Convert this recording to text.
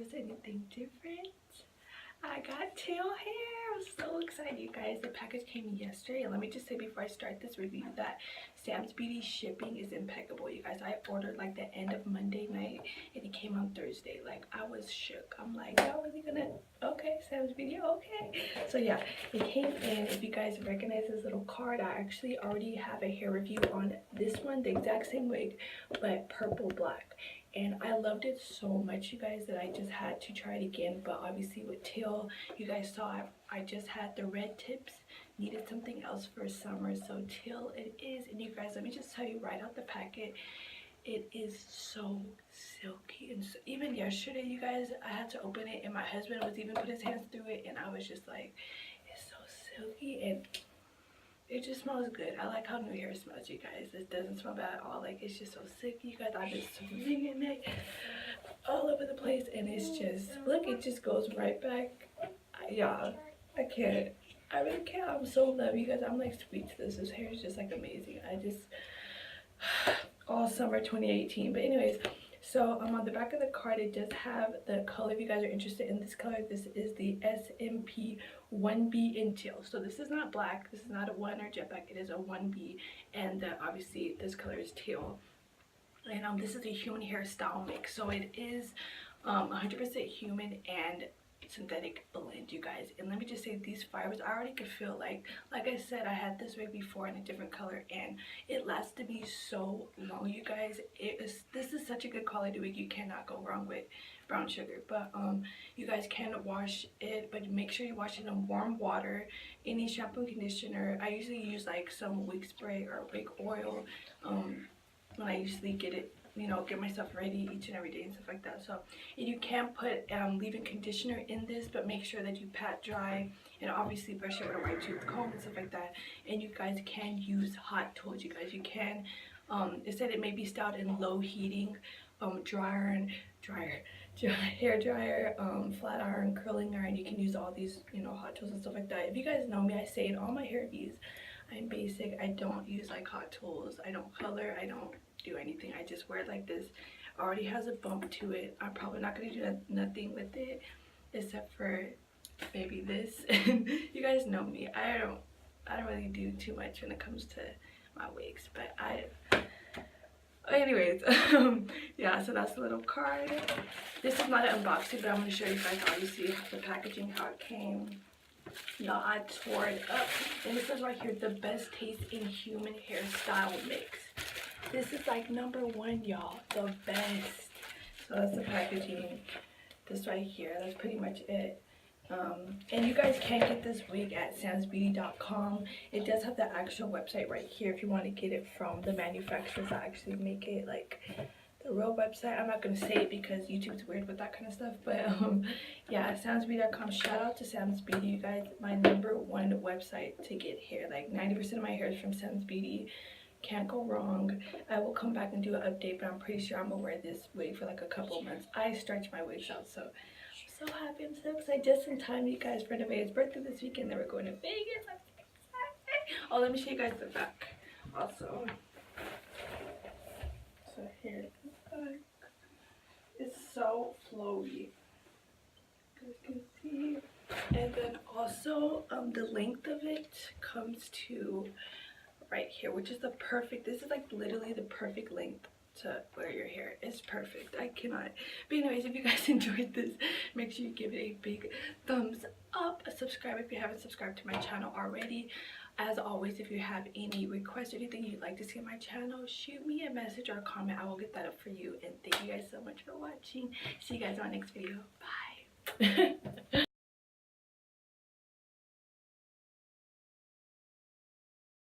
notice anything different. I got TEAL hair. I'm so excited, you guys. The package came yesterday, and let me just say before I start this review that Sam's Beauty shipping is impeccable, you guys. I ordered like the end of Monday night and it came on Thursday. Like, I was shook. I'm like, y'all really gonna, okay, Sam's Beauty, okay. So yeah, it came in. If you guys recognize this little card, I actually already have a hair review on this one, the exact same wig, but purple black. And I loved it so much, you guys, that I just had to try it again. But obviously with TEAL, you guys saw I just had the red tips, needed something else for summer, so TEAL it is. And you guys, let me just tell you right out the packet, it is so silky. And so, even yesterday, you guys, I had to open it and my husband was even put his hands through it, and I was just like, it's so silky and it just smells good. I like how new hair smells, you guys. It doesn't smell bad at all. Like, it's just so silky, you guys. I've been swinging it all over the place, and it's just, look, it just goes right back. Y'all, I can't. I really can't. I'm so in love, you guys. I'm like speechless. This hair is just like amazing. I just, all summer 2018. But anyways, so on the back of the card, it does have the color. If you guys are interested in this color, this is the SMP 1B in TEAL. So this is not black, this is not a 1 or jet black, it is a 1B, and obviously this color is TEAL. And this is a human hair style mix, so it is 100% human and synthetic blend, you guys. And let me just say, these fibers, I already could feel like I said, I had this wig before in a different color and it lasted me so long, you guys. This is such a good quality wig, you cannot go wrong with brown sugar. But you guys can wash it, but make sure you wash it in warm water. Any shampoo and conditioner, I usually use like some wig spray or wig oil when I usually get it, you know, get myself ready each and every day and stuff like that. So, and you can put leave-in conditioner in this, but make sure that you pat dry and obviously brush it with a white tooth comb and stuff like that. And you guys can use hot tools, you guys. You can it said it may be styled in low heating hair dryer, flat iron, curling iron. You can use all these, you know, hot tools and stuff like that. If you guys know me, I say in all my hair reviews, I'm basic. I don't use like hot tools, I don't color, I don't do anything. I just wear it like this. Already has a bump to it. I'm probably not going to do nothing with it except for maybe this. You guys know me, I don't really do too much when it comes to my wigs, but anyways, yeah, so that's the little card. This is not an unboxing, but I'm going to show you guys obviously the packaging, how it came. Y'all, I tore it up, and it says right here, the best taste in human hairstyle mix. This is like #1, y'all, the best. So that's the packaging. This right here, that's pretty much it. And you guys can get this wig at samsbeauty.com. It does have the actual website right here if you want to get it from the manufacturers that actually make it, like the real website. I'm not going to say it because YouTube's weird with that kind of stuff, but yeah, samsbeauty.com. Shout out to Sam's Beauty, you guys. My #1 website to get hair. Like 90% of my hair is from Sam's Beauty. Can't go wrong. I will come back and do an update, but I'm pretty sure I'm gonna wear this wig for like a couple of months. I stretch my wigs out, so I'm so happy. I'm so excited. Just in time, you guys, for Nevaeh's birthday this weekend. Then we're going to Vegas. I'm so excited. Oh, let me show you guys the back also. So here it's so flowy, as you can see. And then also the length of it comes to right here, which is the perfect, this is like literally the perfect length to wear your hair. It's perfect. I cannot. But anyways, if you guys enjoyed this, make sure you give it a big thumbs up. Subscribe if you haven't subscribed to my channel already. As always, if you have any requests or anything you'd like to see on my channel, shoot me a message or a comment. I will get that up for you. And thank you guys so much for watching. See you guys on my next video. Bye.